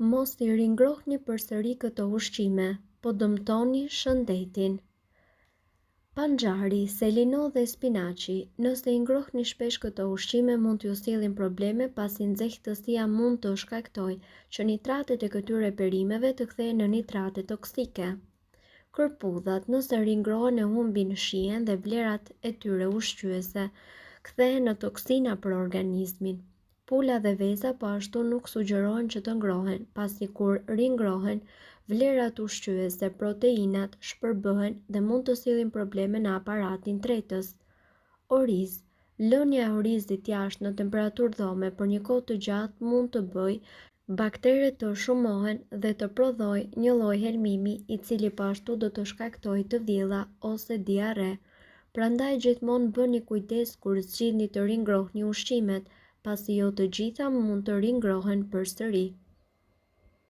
Mos i ringrohni përsëri këto ushqime, po dëmtoni shëndetin. Panxari, selino dhe spinaçi. Nëse i ngrohni shpesh këto ushqime mund t'ju sillin probleme pasi nxehtësia mund të shkaktojë që nitratet e këtyre perimeve të kthehen në nitrate toksike. Kërpudhat, nëse ringrohen e humbin shijen dhe vlerat e tyre ushqyese, kthehen në toksina për organizmin. Pula dhe veza po ashtu nuk sugjerohen që të ngrohen, pasi kur ringrohen, vlerat ushqyese, proteinat shpërbëhen dhe mund të sillin probleme në aparatin tretës. Oriz. Lënia e orizit jashtë në temperaturë dhome për një kohë të gjatë mund të bëjë bakteret të shumohen dhe të prodhojë një lloj helmimi i cili po ashtu do të shkaktojë të vjella ose diare. Prandaj gjithmonë bëni kujdes kur zgjidhni të ringrohni ushqimet, pasi jo të gjitha mund të ringrohen përsëri.